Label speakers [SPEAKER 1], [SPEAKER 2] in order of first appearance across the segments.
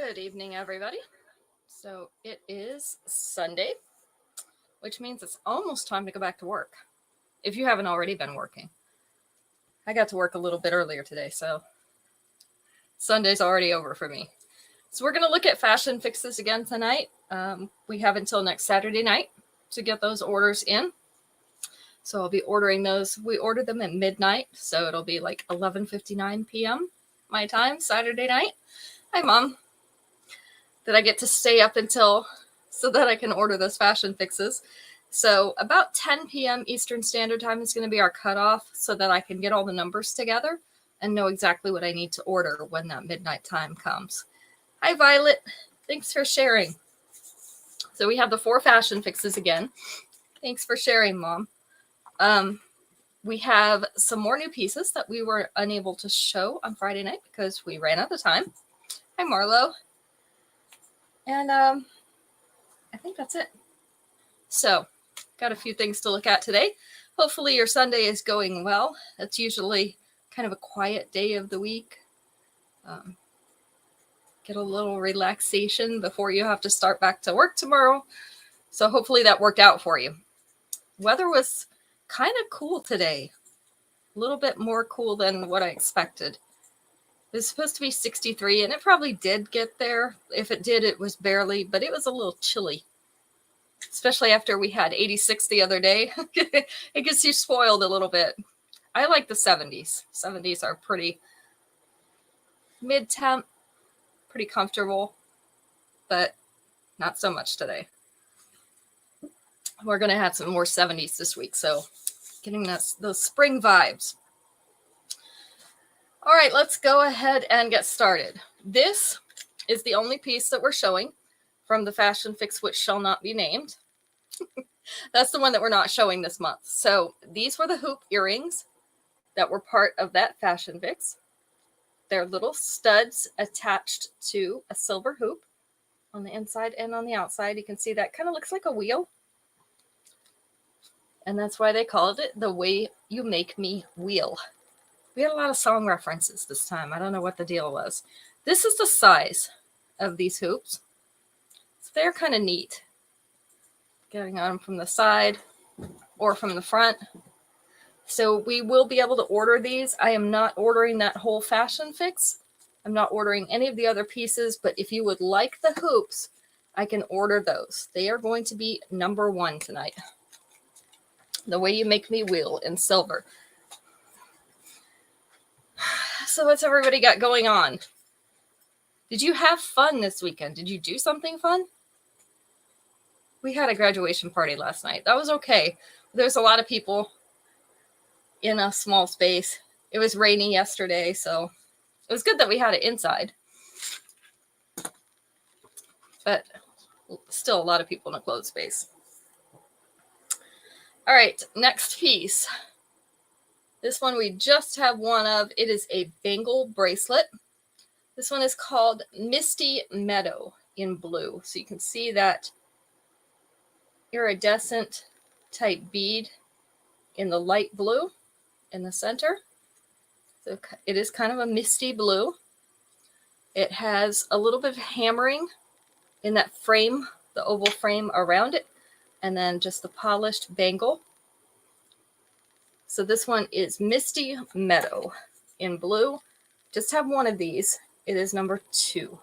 [SPEAKER 1] Good evening, everybody. So it is Sunday, which means it's almost time to go back to work. If you haven't already been working. I got to work a little bit earlier today, so Sunday's already over for me. So we're going to look at fashion fixes again tonight. We have until next Saturday night to get those orders in. So I'll be ordering those. We ordered them at midnight, so it'll be like 11:59 p.m. my time, Saturday night. Hi, Mom. That I get to stay up until so that I can order those fashion fixes. So about 10 p.m. Eastern Standard Time is going to be our cutoff so that I can get all the numbers together and know exactly what I need to order when that midnight time comes. Hi, Violet. Thanks for sharing. So we have the 4 fashion fixes again. Thanks for sharing, Mom. We have some more new pieces that we were unable to show on Friday night because we ran out of time. Hi, Marlo. And I think that's it. So, got a few things to look at today. Hopefully your Sunday is going well. It's usually kind of a quiet day of the week. Get a little relaxation before you have to start back to work tomorrow. So hopefully that worked out for you. Weather was kind of cool today. A little bit more cool than what I expected. It was supposed to be 63, and it probably did get there. If it did, it was barely, but it was a little chilly, especially after we had 86 the other day. It gets you spoiled a little bit. I like the 70s. 70s are pretty mid-temp, pretty comfortable, but not so much today. We're going to have some more 70s this week, so getting those spring vibes. All right, let's go ahead and get started. This is the only piece that we're showing from the fashion fix, which shall not be named. That's the one that we're not showing this month. So these were the hoop earrings that were part of that fashion fix. They're little studs attached to a silver hoop on the inside and on the outside. You can see that kind of looks like a wheel. And that's why they called it The Way You Make Me Wheel. We had a lot of song references this time. I don't know what the deal was. This is the size of these hoops. So they're kind of neat. Getting on them from the side or from the front. So we will be able to order these. I am not ordering that whole fashion fix. I'm not ordering any of the other pieces, but if you would like the hoops, I can order those. They are going to be number 1 tonight. The Way You Make Me Wheel in silver. So what's everybody got going on? Did you have fun this weekend? Did you do something fun? We had a graduation party last night. That was okay. There's a lot of people in a small space. It was rainy yesterday, so it was good that we had it inside. But still a lot of people in a closed space. All right, next piece. This one we just have one of. It is a bangle bracelet. This one is called Misty Meadow in blue. So you can see that iridescent type bead in the light blue in the center. So it is kind of a misty blue. It has a little bit of hammering in that frame, the oval frame around it, and then just the polished bangle. So this one is Misty Meadow in blue. Just have one of these. It is number 2.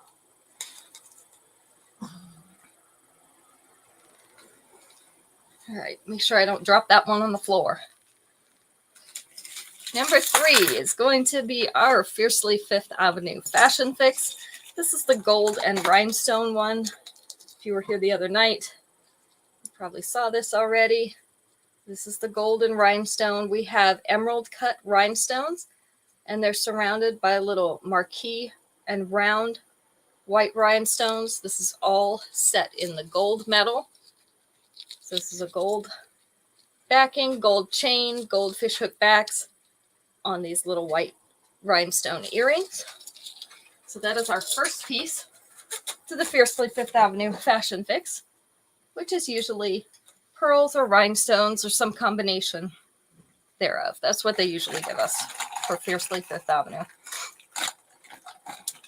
[SPEAKER 1] All right, make sure I don't drop that one on the floor. Number 3 is going to be our Fiercely Fifth Avenue fashion fix. This is the gold and rhinestone one. If you were here the other night, you probably saw this already. This is the golden rhinestone. We have emerald cut rhinestones, and they're surrounded by little marquee and round white rhinestones. This is all set in the gold metal. So this is a gold backing, gold chain, gold fishhook backs on these little white rhinestone earrings. So that is our first piece to the Fiercely Fifth Avenue fashion fix, which is usually pearls or rhinestones or some combination thereof. That's what they usually give us for Fiercely Fifth Avenue.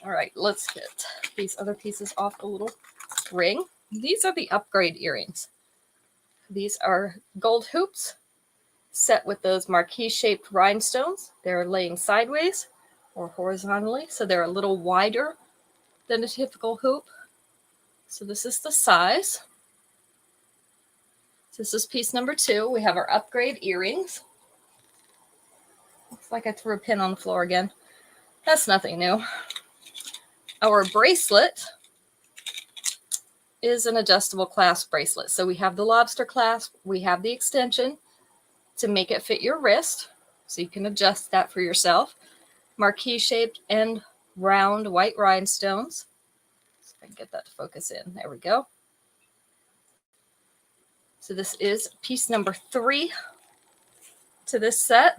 [SPEAKER 1] All right, let's get these other pieces off the little ring. These are the upgrade earrings. These are gold hoops set with those marquise-shaped rhinestones. They're laying sideways or horizontally, so they're a little wider than a typical hoop. So this is the size. So this is piece number 2. We have our upgrade earrings. Looks like I threw a pin on the floor again. That's nothing new. Our bracelet is an adjustable clasp bracelet. So we have the lobster clasp, we have the extension to make it fit your wrist, so you can adjust that for yourself. Marquise shaped and round white rhinestones. So if I can get that to focus in. There we go. So this is piece number 3 to this set.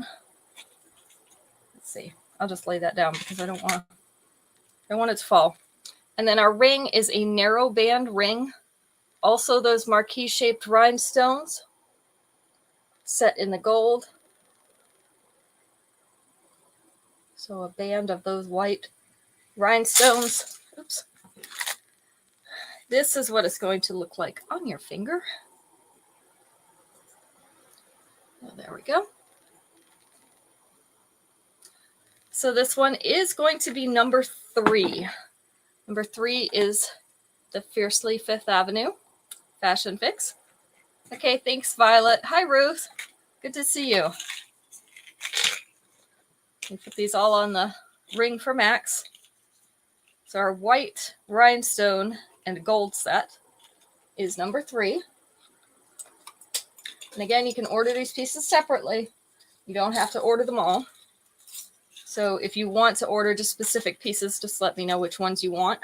[SPEAKER 1] Let's see. I'll just lay that down because I don't want it to fall. And then our ring is a narrow band ring. Also those marquise shaped rhinestones set in the gold. So a band of those white rhinestones. Oops. This is what it's going to look like on your finger. Oh, there we go. So this one is going to be number 3. Number 3 is the Fiercely Fifth Avenue Fashion Fix. Okay, thanks, Violet. Hi, Ruth. Good to see you. We put these all on the ring for Max. So our white rhinestone and gold set is number 3. And again, you can order these pieces separately. You don't have to order them all. So if you want to order just specific pieces, just let me know which ones you want.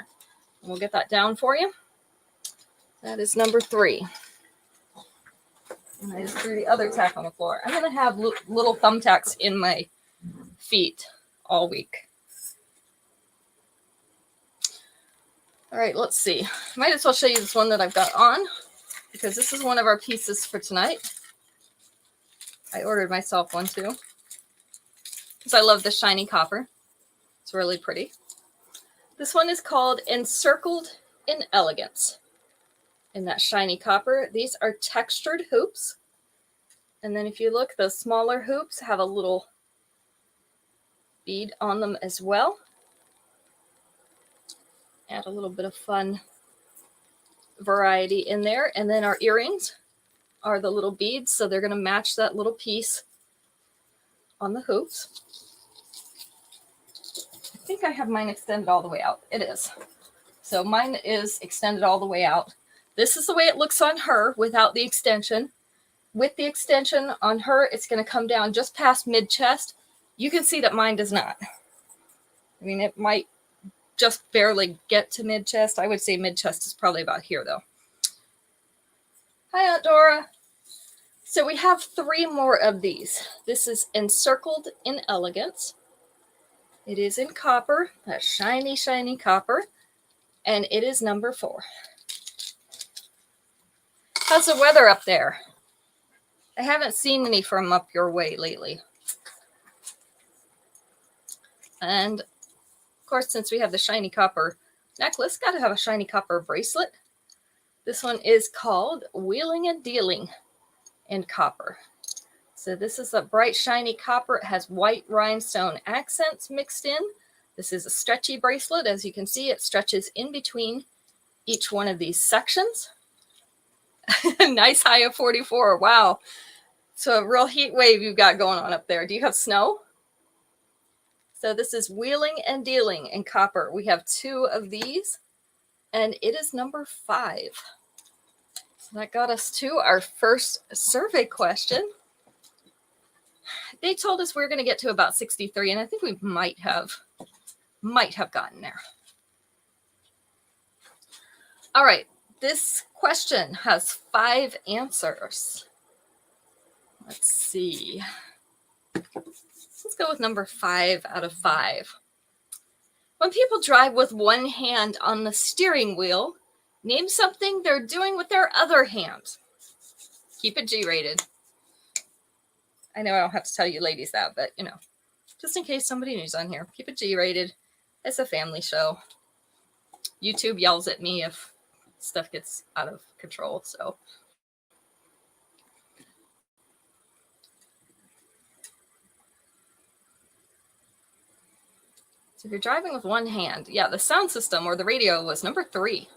[SPEAKER 1] And we'll get that down for you. That is number 3. And I just threw the other tack on the floor. I'm going to have little thumbtacks in my feet all week. All right, let's see. Might as well show you this one that I've got on, because this is one of our pieces for tonight. I ordered myself one too, because I love the shiny copper. It's really pretty. This one is called Encircled in Elegance. In that shiny copper, these are textured hoops. And then if you look, those smaller hoops have a little bead on them as well. Add a little bit of fun variety in there. And then our earrings are the little beads, so they're going to match that little piece on the hoops. I think I have mine extended all the way out. It is. So mine is extended all the way out. This is the way it looks on her without the extension. With the extension on her, it's going to come down just past mid-chest. You can see that mine does not. I mean, it might just barely get to mid-chest. I would say mid-chest is probably about here, though. Hi, Aunt Dora. So we have 3 more of these. This is Encircled in Elegance. It is in copper, that shiny, shiny copper, and it is number 4. How's the weather up there? I haven't seen any from up your way lately. And of course, since we have the shiny copper necklace, got to have a shiny copper bracelet. This one is called Wheeling and Dealing in copper. So this is a bright shiny copper. It has white rhinestone accents mixed in. This is a stretchy bracelet. As you can see, it stretches in between each one of these sections. Nice high of 44. Wow. So a real heat wave you've got going on up there. Do you have snow? So this is Wheeling and Dealing in copper. We have 2 of these, and it is number 5. So that got us to our first survey question. They told us we were going to get to about 63, and I think we might have gotten there. All right, this question has 5 answers. Let's see. Let's go with number 5 out of 5. When people drive with one hand on the steering wheel, name something they're doing with their other hand. Keep it G-rated. I know I don't have to tell you ladies that, but you know, just in case somebody new's on here, keep it G-rated. It's a family show. YouTube yells at me if stuff gets out of control. So if you're driving with one hand, yeah, the sound system or the radio was number 3.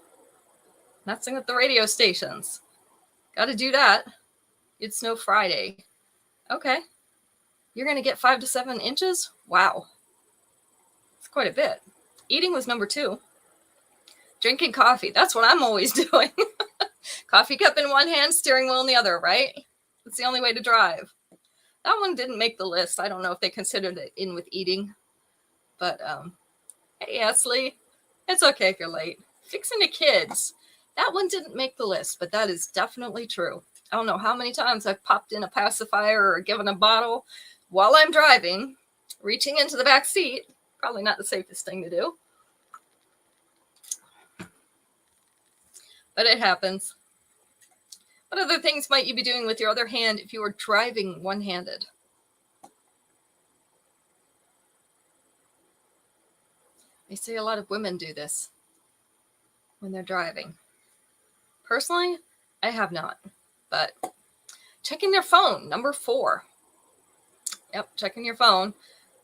[SPEAKER 1] Messing with the radio stations. Got to do that. It's Snow Friday. Okay. You're going to get 5 to 7 inches? Wow. It's quite a bit. Eating was number 2. Drinking coffee. That's what I'm always doing. Coffee cup in one hand, steering wheel in the other, right? That's the only way to drive. That one didn't make the list. I don't know if they considered it in with eating. But, hey, Esley, it's okay if you're late. Fixing the kids. That one didn't make the list, but that is definitely true. I don't know how many times I've popped in a pacifier or given a bottle while I'm driving, reaching into the back seat. Probably not the safest thing to do. But it happens. What other things might you be doing with your other hand if you were driving one-handed? They say a lot of women do this when they're driving. Personally, I have not. But checking their phone, number 4. Yep, checking your phone.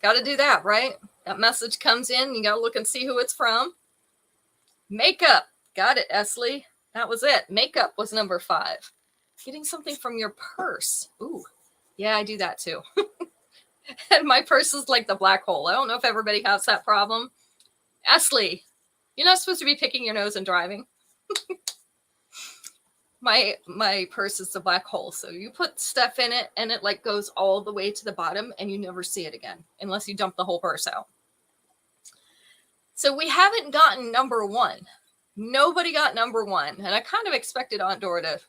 [SPEAKER 1] Got to do that, right? That message comes in. You got to look and see who it's from. Makeup. Got it, Esley. That was it. Makeup was number 5. Getting something from your purse. Ooh, yeah, I do that too. And my purse is like the black hole. I don't know if everybody has that problem. Esley, you're not supposed to be picking your nose and driving. My purse is the black hole. So you put stuff in it and it like goes all the way to the bottom and you never see it again unless you dump the whole purse out. So we haven't gotten number 1. Nobody got number 1. And I kind of expected Aunt Dora to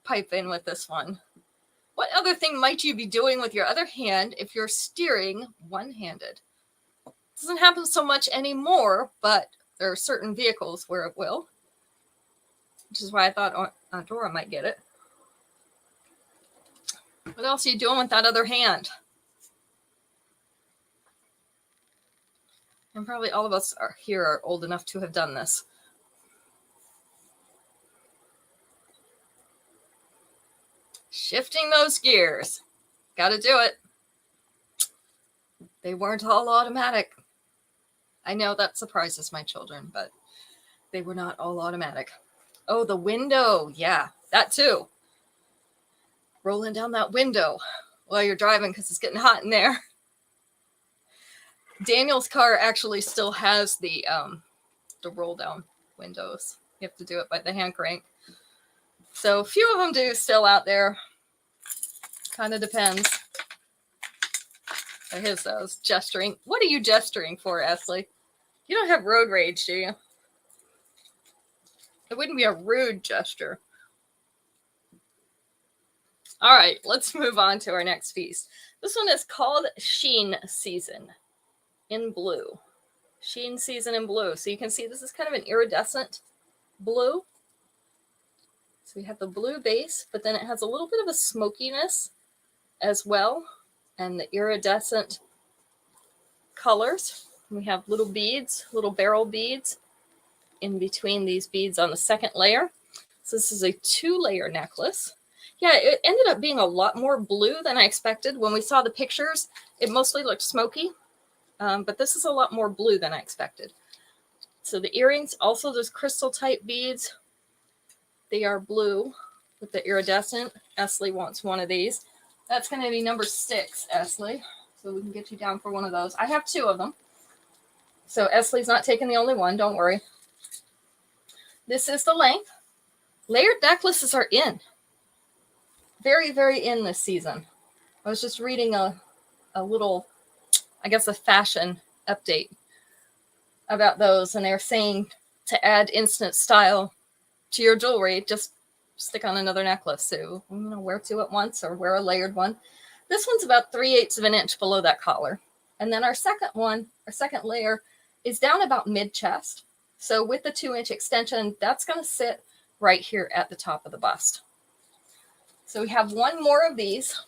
[SPEAKER 1] pipe in with this one. What other thing might you be doing with your other hand if you're steering one-handed? It doesn't happen so much anymore, but there are certain vehicles where it will. Which is why I thought Aunt Dora might get it. What else are you doing with that other hand? And probably all of us here are old enough to have done this. Shifting those gears. Got to do it. They weren't all automatic. I know that surprises my children, but they were not all automatic. Oh, the window. Yeah, that too. Rolling down that window while you're driving because it's getting hot in there. Daniel's car actually still has the roll down windows. You have to do it by the hand crank. So a few of them do still out there. Kind of depends. So here's those gesturing. What are you gesturing for, Esley? You don't have road rage, do you? It wouldn't be a rude gesture. All right, let's move on to our next piece. This one is called Sheen Season in blue. Sheen Season in blue. So you can see this is kind of an iridescent blue. So we have the blue base, but then it has a little bit of a smokiness as well. And the iridescent colors. We have little beads, little barrel beads in between these beads on the second layer. So this is a 2-layer necklace. Yeah, it ended up being a lot more blue than I expected. When we saw the pictures, it mostly looked smoky, but this is a lot more blue than I expected. So the earrings, also those crystal type beads, they are blue with the iridescent. Esley wants one of these. That's going to be number 6, Esley. So we can get you down for one of those. I have 2 of them. So Esley's not taking the only one. Don't worry. This is the length. Layered necklaces are in. Very, very in this season. I was just reading a little, I guess, a fashion update about those. And they're saying to add instant style to your jewelry, just stick on another necklace. So, wear 2 at once or wear a layered one. This one's about 3/8 of an inch below that collar. And then our second one, our second layer, is down about mid-chest. So with the 2-inch extension, that's going to sit right here at the top of the bust. So we have one more of these.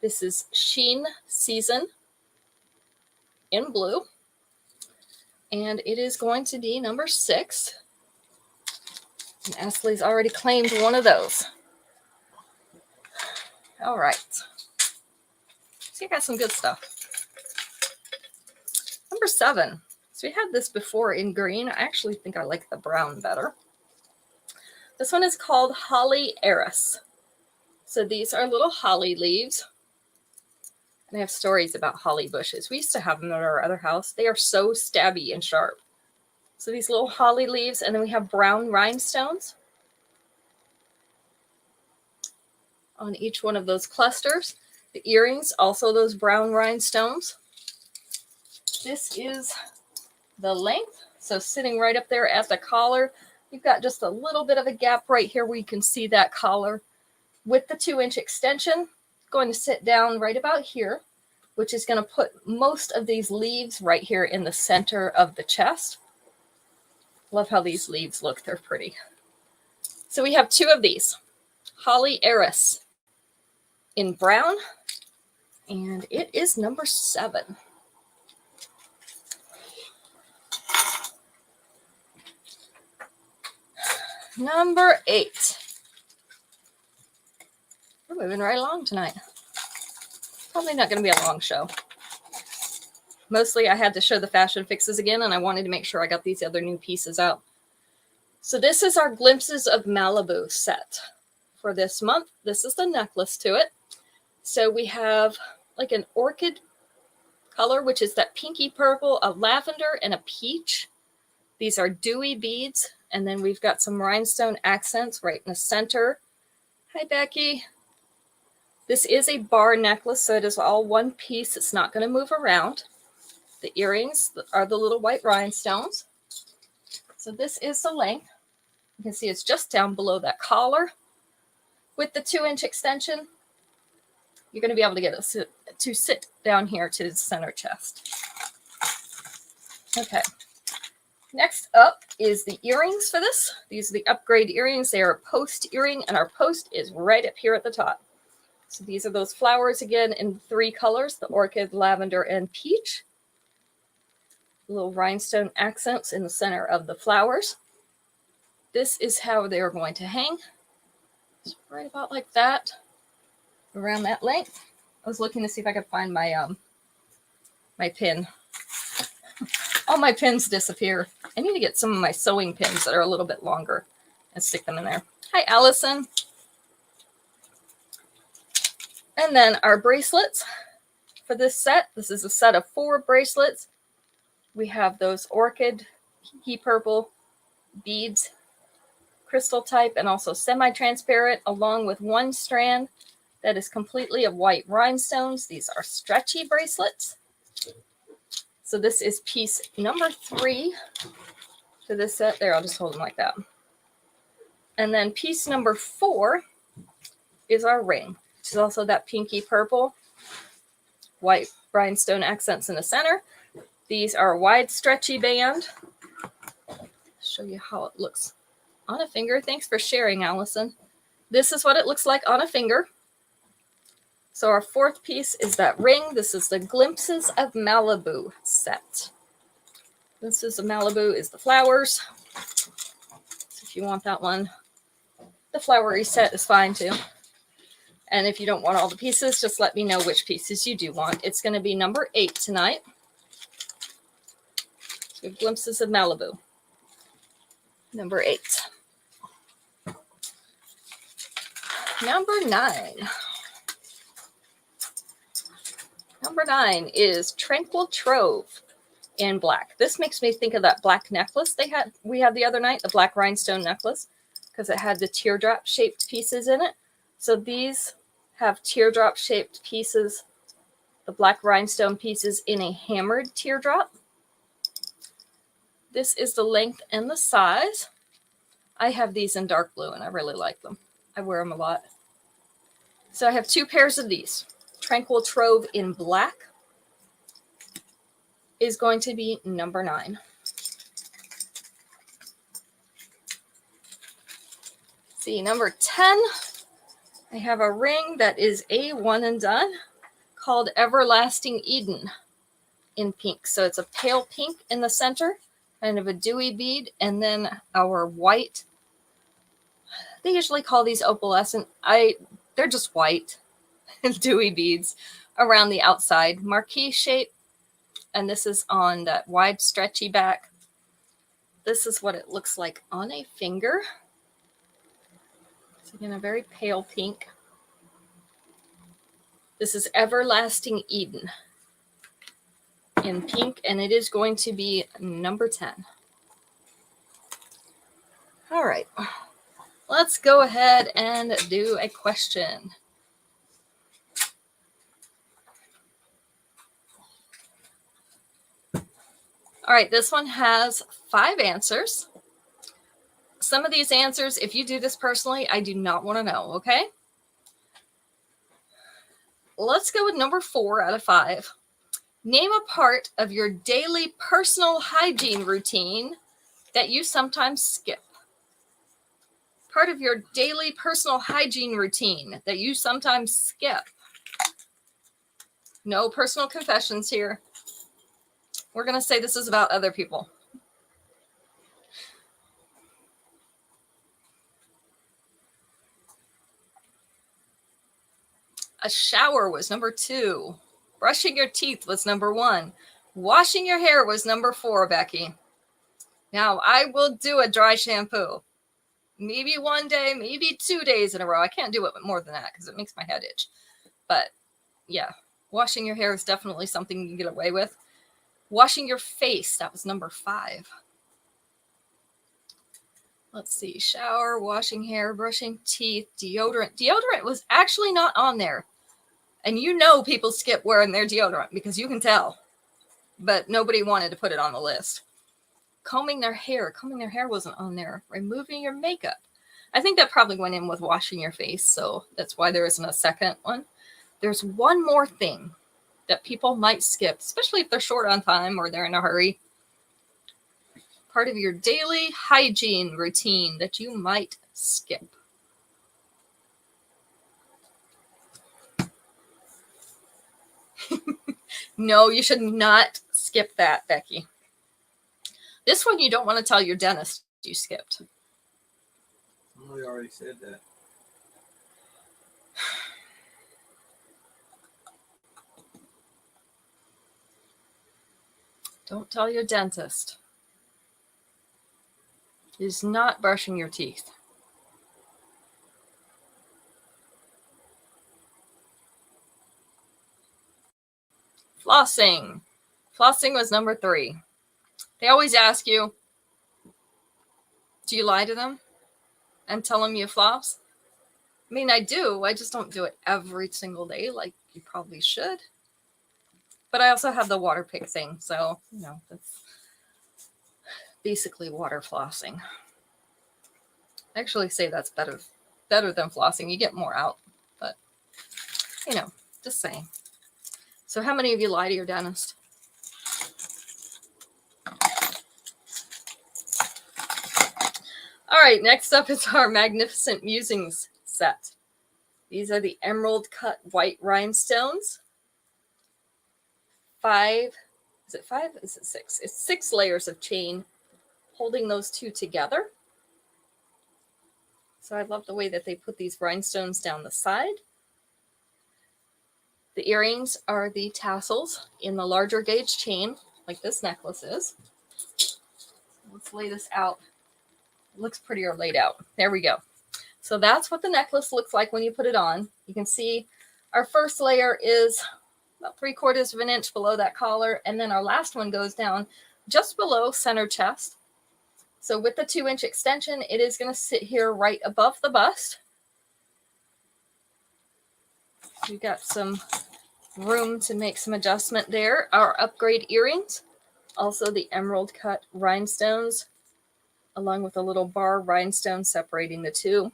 [SPEAKER 1] This is Sheen Season in blue. And it is going to be number 6. And Ashley's already claimed one of those. All right. So you got some good stuff. Number 7. So we had this before in green. I actually think I like the brown better. This one is called Holly Eris. So these are little holly leaves. And I have stories about holly bushes. We used to have them at our other house. They are so stabby and sharp. So these little holly leaves, and then we have brown rhinestones on each one of those clusters. The earrings, also those brown rhinestones. This is the length. So sitting right up there at the collar, you've got just a little bit of a gap right here where you can see that collar. With the 2-inch extension, going to sit down right about here, which is going to put most of these leaves right here in the center of the chest. Love how these leaves look. They're pretty. So we have 2 of these. Holly Eris in brown, and it is number 7. Number 8. We're moving right along tonight. Probably not going to be a long show. Mostly I had to show the fashion fixes again, and I wanted to make sure I got these other new pieces out. So this is our Glimpses of Malibu set for this month. This is the necklace to it. So we have like an orchid color, which is that pinky purple, a lavender, and a peach. These are dewy beads. And then we've got some rhinestone accents right in the center. Hi, Becky. This is a bar necklace, so it is all one piece. It's not going to move around. The earrings are the little white rhinestones. So this is the length. You can see it's just down below that collar. With the 2-inch extension, you're going to be able to get it to sit down here to the center chest. Okay. Next up is the earrings for this. These are the upgrade earrings. They are a post earring, and our post is right up here at the top. So these are those flowers again in 3 colors, the orchid, lavender, and peach. Little rhinestone accents in the center of the flowers. This is how they're going to hang. Just right about like that, around that length. I was looking to see if I could find my my pin. All my pins disappear. I need to get some of my sewing pins that are a little bit longer and stick them in there. Hi, Allison. And then our bracelets for this set. This is a set of 4 bracelets. We have those orchid, pinky purple beads, crystal type, and also semi-transparent, along with 1 strand that is completely of white rhinestones. These are stretchy bracelets. So this is piece number 3 to this set. There, I'll just hold them like that. And then piece number 4 is our ring, which is also that pinky purple, white rhinestone accents in the center. These are a wide stretchy band. Show you how it looks on a finger. Thanks for sharing, Allison. This is what it looks like on a finger. So our 4th piece is that ring. This is the Glimpses of Malibu set. Glimpses of Malibu is the flowers. So if you want that one, the flowery set is fine too. And if you don't want all the pieces, just let me know which pieces you do want. It's going to be number 8 tonight. So Glimpses of Malibu. Number 8. Number 9. Number 9 is Tranquil Trove in black. This makes me think of that black necklace we had the other night, the black rhinestone necklace, because it had the teardrop shaped pieces in it. So these have teardrop shaped pieces, the black rhinestone pieces in a hammered teardrop. This is the length and the size. I have these in dark blue and I really like them. I wear them a lot. So I have 2 pairs of these. Tranquil Trove in black is going to be number 9. See, number 10, I have a ring that is a one and done called Everlasting Eden. in pink. So it's a pale pink in the center, kind of a dewy bead, and then our white. They usually call these opalescent. They're just white dewy beads around the outside, marquee shape, and this is on that wide stretchy back. This is what it looks like on a finger. So again, a very pale pink. This is Everlasting Eden in pink, and it is going to be number 10. All right, let's go ahead and do a question. All right, this one has 5 answers. Some of these answers, if you do this personally, I do not want to know, okay? Let's go with number 4 out of 5. Name a part of your daily personal hygiene routine that you sometimes skip. Part of your daily personal hygiene routine that you sometimes skip. No personal confessions here. We're going to say this is about other people. A shower was number 2. Brushing your teeth was number 1. Washing your hair was number 4, Becky. Now, I will do a dry shampoo. Maybe one day, maybe 2 days in a row. I can't do it more than that because it makes my head itch. But yeah, washing your hair is definitely something you can get away with. Washing your face, that was number 5. Let's see, shower, washing hair, brushing teeth, deodorant. Deodorant was actually not on there. And you know people skip wearing their deodorant because you can tell. But nobody wanted to put it on the list. Combing their hair. Combing their hair wasn't on there. Removing your makeup. I think that probably went in with washing your face, so that's why there isn't a second one. There's one more thing that people might skip, especially if they're short on time or they're in a hurry. Part of your daily hygiene routine that you might skip. No, you should not skip that, Becky. This one you don't want to tell your dentist you skipped.
[SPEAKER 2] We already said that.
[SPEAKER 1] Don't tell your dentist. Is not brushing your teeth. Flossing. Flossing was number 3. They always ask you, do you lie to them and tell them you floss? I mean, I do. I just don't do it every single day like you probably should. But I also have the water pick thing. So, you know, that's basically water flossing. I actually say that's better than flossing. You get more out. But, you know, just saying. So how many of you lie to your dentist? All right, next up is our Magnificent Musings set. These are the emerald cut white rhinestones. 5, is it 5? Is it 6? It's 6 layers of chain holding those 2 together. So I love the way that they put these rhinestones down the side. The earrings are the tassels in the larger gauge chain, like this necklace is. Let's lay this out. It looks prettier laid out. There we go. So that's what the necklace looks like when you put it on. You can see our first layer is about 3/4 of an inch below that collar, and then our last one goes down just below center chest. So with the 2-inch extension, it is going to sit here right above the bust. We've got some room to make some adjustment there. Our upgrade earrings, also the emerald cut rhinestones, along with a little bar rhinestone separating the 2.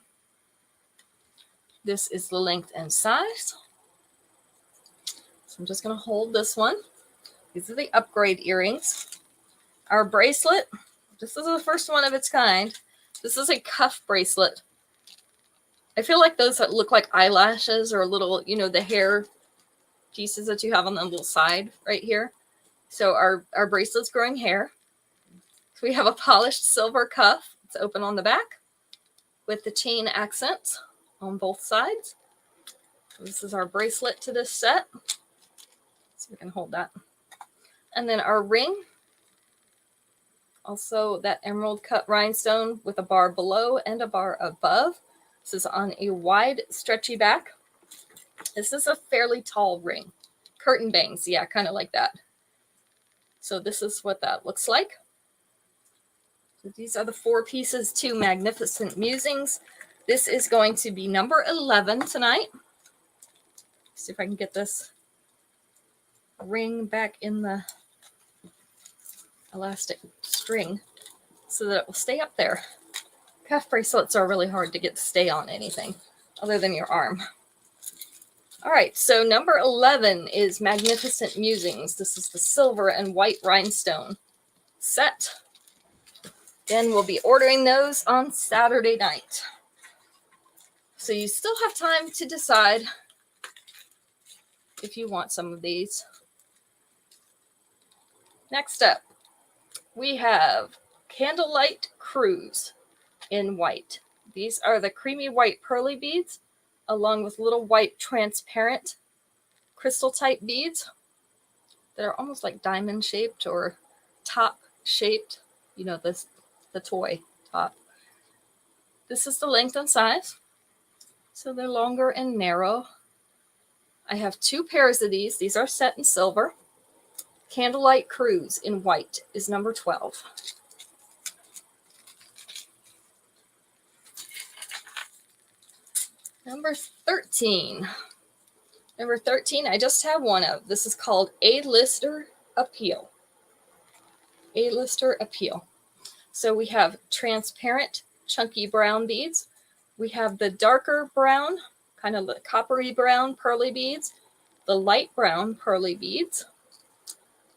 [SPEAKER 1] This is the length and size. So I'm just going to hold this one. These are the upgrade earrings. Our bracelet, this is the first one of its kind. This is a cuff bracelet. I feel like those that look like eyelashes or little, you know, the hair pieces that you have on the little side right here. So our bracelet's growing hair. So we have a polished silver cuff. It's open on the back with the chain accents on both sides. This is our bracelet to this set. So we can hold that. And then our ring, also that emerald cut rhinestone with a bar below and a bar above. This is on a wide, stretchy back. This is a fairly tall ring. Curtain bangs, yeah, kind of like that. So this is what that looks like. So these are the 4 pieces to Magnificent Musings. This is going to be number 11 tonight. See if I can get this ring back in the elastic string so that it will stay up there. Cuff bracelets are really hard to get to stay on anything other than your arm. All right, so number 11 is Magnificent Musings. This is the silver and white rhinestone set. Again, we'll be ordering those on Saturday night. So you still have time to decide if you want some of these. Next up, we have Candlelight Cruise in white. These are the creamy white pearly beads, along with little white transparent crystal type beads that are almost like diamond shaped or top shaped. You know, the toy top. This is the length and size. So they're longer and narrow. I have 2 pairs of these. These are set in silver. Candlelight Cruise in white is number 12. Number 13. Number 13, I just have one of. This is called A-Lister Appeal. A-Lister Appeal. So we have transparent, chunky brown beads. We have the darker brown, kind of the coppery brown pearly beads, the light brown pearly beads.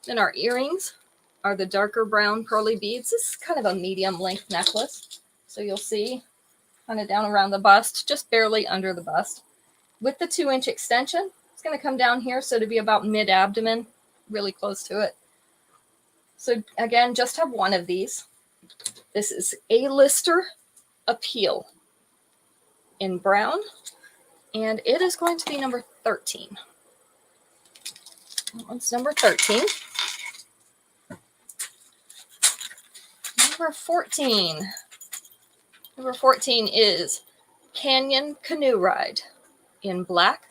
[SPEAKER 1] Then our earrings are the darker brown pearly beads. This is kind of a medium length necklace. So you'll see kind of down around the bust, just barely under the bust. With the 2-inch extension, it's going to come down here, so to be about mid-abdomen, really close to it. So again, just have one of these. This is A-Lister Appeal in brown, and it is going to be number 13. It's number 13. Number 14. Number 14 is Canyon Canoe Ride in black.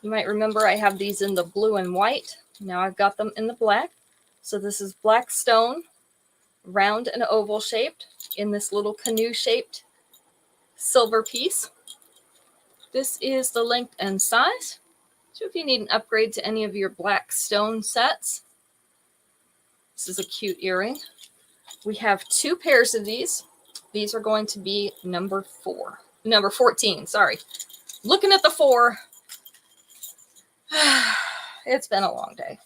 [SPEAKER 1] You might remember I have these in the blue and white. Now I've got them in the black. So this is black stone, round and oval shaped, in this little canoe shaped silver piece. This is the length and size. So if you need an upgrade to any of your black stone sets, this is a cute earring. We have 2 pairs of these. These are going to be number 14, sorry. Looking at the 4. It's been a long day.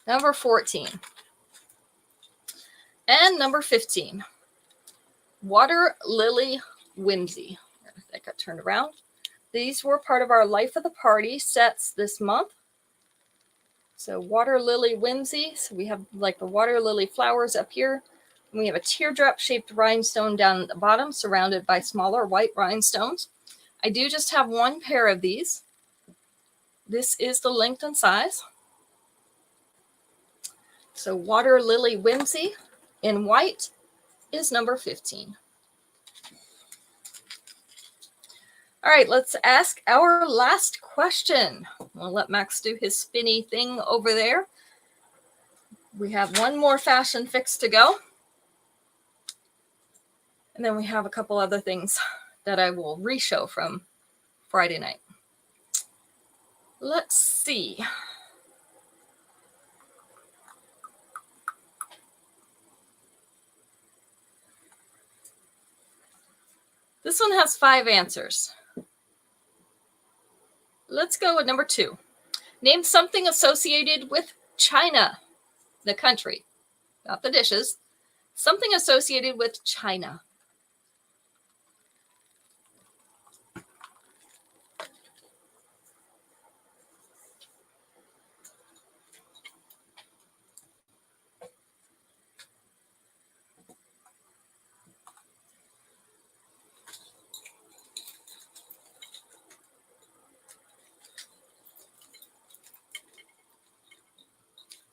[SPEAKER 1] Number 14. And number 15. Water Lily Whimsy. That got turned around. These were part of our Life of the Party sets this month. So Water Lily Whimsy. So we have like the water lily flowers up here. And we have a teardrop shaped rhinestone down at the bottom, surrounded by smaller white rhinestones. I do just have 1 pair of these. This is the length and size. So Water Lily Whimsy in white is number 15. All right, let's ask our last question. We'll let Max do his spinny thing over there. We have 1 more fashion fix to go. And then we have a couple other things that I will re-show from Friday night. Let's see. This one has 5 answers. Let's go with number 2. Name something associated with China, the country, not the dishes. Something associated with China.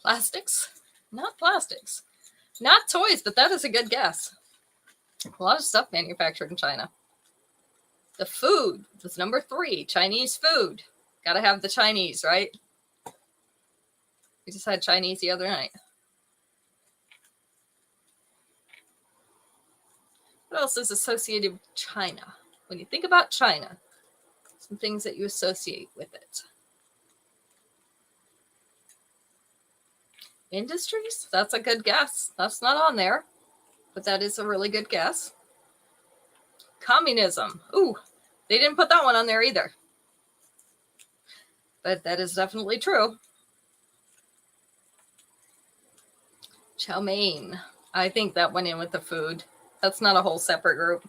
[SPEAKER 1] Plastics? Not plastics. Not toys, but that is a good guess. A lot of stuff manufactured in China. The food was number 3, Chinese food. Gotta have the Chinese, right? We just had Chinese the other night. What else is associated with China? When you think about China, some things that you associate with it. Industries? That's a good guess. That's not on there, but that is a really good guess. Communism. Ooh, they didn't put that one on there either. But that is definitely true. Chow mein. I think that went in with the food. That's not a whole separate group.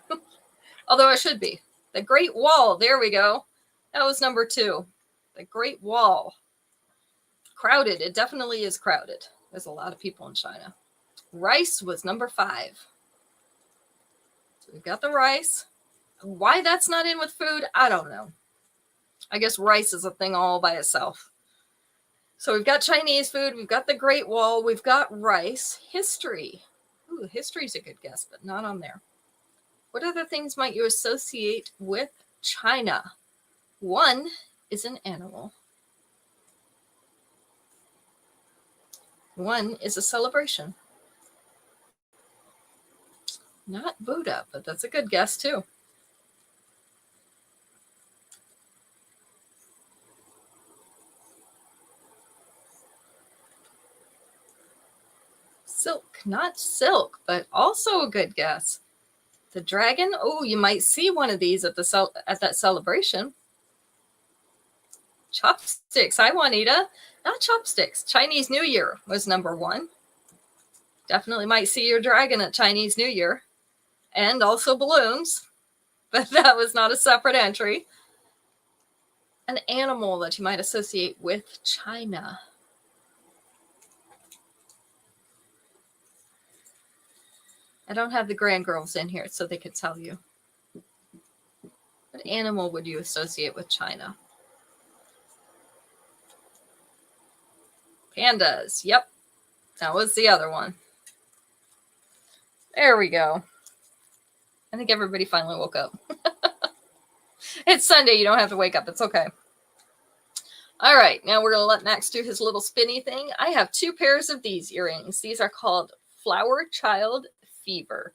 [SPEAKER 1] Although it should be. The Great Wall. There we go. That was number 2. The Great Wall. Crowded. It definitely is crowded. There's a lot of people in China. Rice was number 5. So we've got the rice. Why that's not in with food, I don't know. I guess rice is a thing all by itself. So we've got Chinese food. We've got the Great Wall. We've got rice. History. Ooh, history's a good guess, but not on there. What other things might you associate with China? One is an animal. One is a celebration. Not Buddha, but that's a good guess too. Silk, not silk, but also a good guess. The dragon. Oh, you might see one of these at that celebration. Chopsticks. Hi, Juanita. Not chopsticks. Chinese New Year was number 1. Definitely might see your dragon at Chinese New Year. And also balloons. But that was not a separate entry. An animal that you might associate with China. I don't have the grand girls in here so they could tell you. What animal would you associate with China? Pandas. Yep. That was the other one. There we go. I think everybody finally woke up. It's Sunday. You don't have to wake up. It's okay. All right. Now we're going to let Max do his little spinny thing. I have 2 pairs of these earrings. These are called Flower Child Fever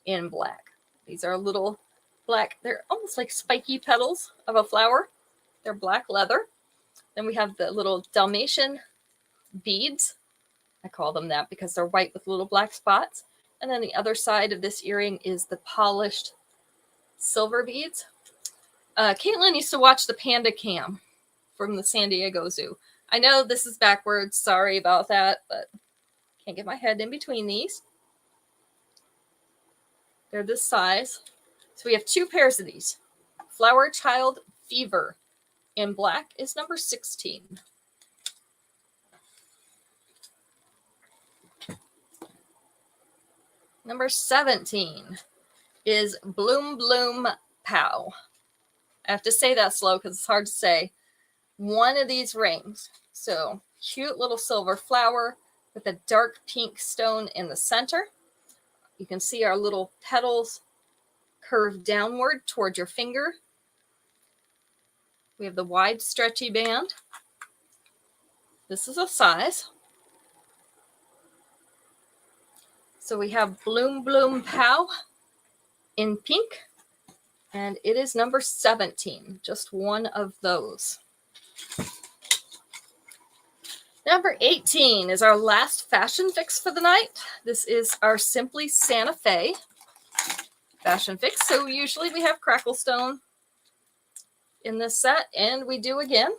[SPEAKER 1] in black. These are little black. They're almost like spiky petals of a flower. They're black leather. Then we have the little Dalmatian beads. I call them that because they're white with little black spots. And then the other side of this earring is the polished silver beads. Caitlin used to watch the Panda Cam from the San Diego Zoo. I know this is backwards. Sorry about that, but can't get my head in between these. They're this size. So we have 2 pairs of these. Flower Child Fever in black is number 16. Number 17 is Bloom Bloom Pow. I have to say that slow because it's hard to say. One of these rings. So cute little silver flower with a dark pink stone in the center. You can see our little petals curve downward toward your finger. We have the wide stretchy band. This is a size. So we have Bloom Bloom Pow in pink, and it is number 17, just one of those. Number 18 is our last fashion fix for the night. This is our Simply Santa Fe fashion fix. So usually we have Cracklestone in this set, and we do again.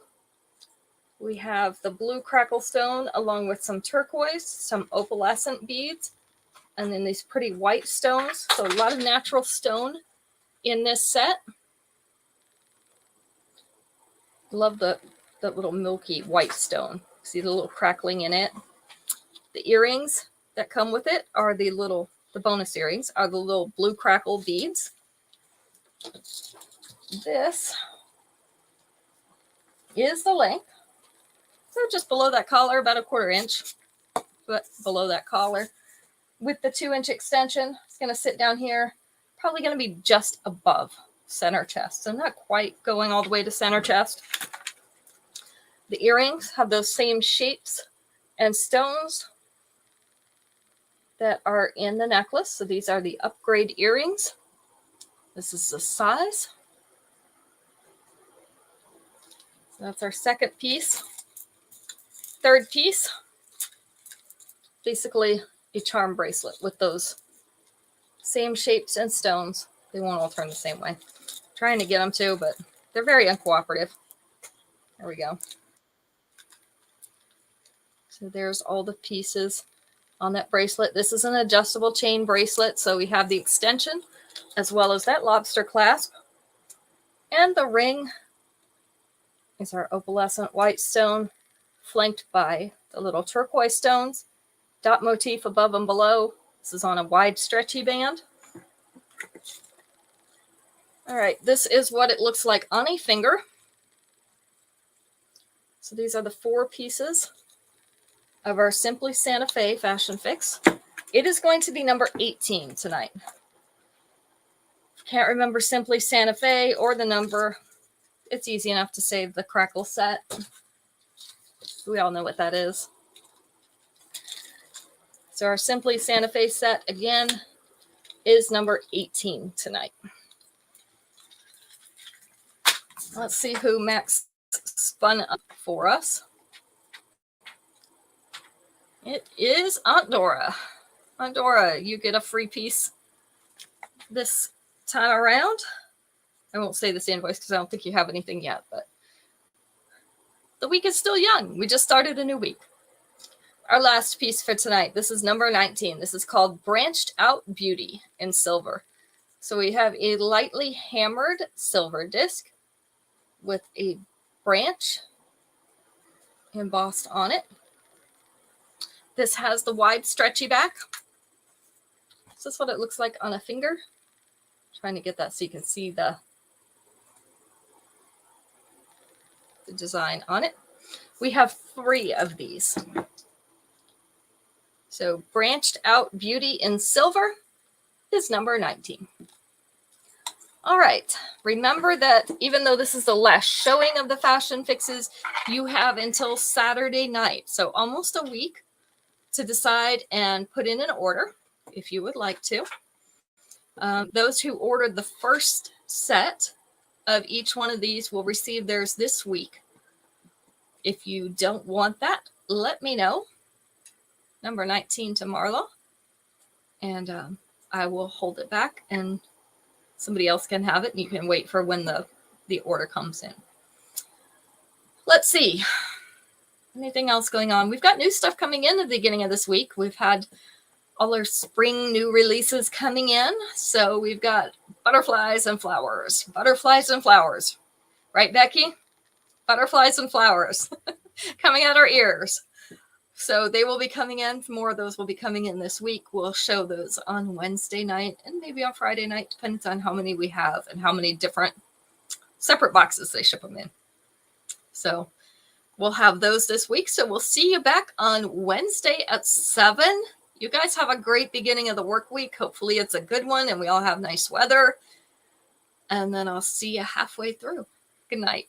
[SPEAKER 1] We have the blue Cracklestone along with some turquoise, some opalescent beads, and then these pretty white stones. So a lot of natural stone in this set. Love the little milky white stone. See the little crackling in it. The earrings that come with it are the bonus earrings are the little blue crackle beads. This is the length. So just below that collar, about a 1/4 inch. but below that collar. With the 2-inch extension, it's going to sit down here, probably going to be just above center chest. So not quite going all the way to center chest. The earrings have those same shapes and stones that are in the necklace. So these are the upgrade earrings. This is the size. So that's our second piece. Third piece, basically a charm bracelet with those same shapes and stones. They won't all turn the same way. I'm trying to get them to, but they're very uncooperative. There we go. So there's all the pieces on that bracelet. This is an adjustable chain bracelet. So we have the extension as well as that lobster clasp. And the ring is our opalescent white stone, flanked by the little turquoise stones, dot motif above and below. This is on a wide stretchy band. All right, this is what it looks like on a finger. So these are the 4 pieces of our Simply Santa Fe Fashion Fix. It is going to be number 18 tonight. Can't remember Simply Santa Fe or the number. It's easy enough to say the crackle set. We all know what that is. So our Simply Santa Fe set, again, is number 18 tonight. Let's see who Max spun up for us. It is Aunt Dora. Aunt Dora, you get a free piece this time around. I won't say this invoice because I don't think you have anything yet, but the week is still young. We just started a new week. Our last piece for tonight, this is number 19. This is called Branched Out Beauty in silver. So we have a lightly hammered silver disc with a branch embossed on it. This has the wide stretchy back. So that's what it looks like on a finger. I'm trying to get that so you can see the design on it. We have 3 of these. So Branched Out Beauty in silver is number 19. All right, remember that even though this is the last showing of the fashion fixes, you have until Saturday night, so almost a week, to decide and put in an order if you would like to. Those who ordered the first set of each one of these will receive theirs this week. If you don't want that, let me know. Number 19 to Marla, and I will hold it back and somebody else can have it, and you can wait for when the order comes in. Let's see. Anything else going on? We've got new stuff coming in at the beginning of this week. We've had all our spring new releases coming in. So we've got butterflies and flowers. Butterflies and flowers. Right, Becky? Butterflies and flowers coming out our ears. So they will be coming in. More of those will be coming in this week. We'll show those on Wednesday night and maybe on Friday night, depending on how many we have and how many different separate boxes they ship them in. So we'll have those this week. So we'll see you back on Wednesday at 7. You guys have a great beginning of the work week. Hopefully it's a good one and we all have nice weather. And then I'll see you halfway through. Good night.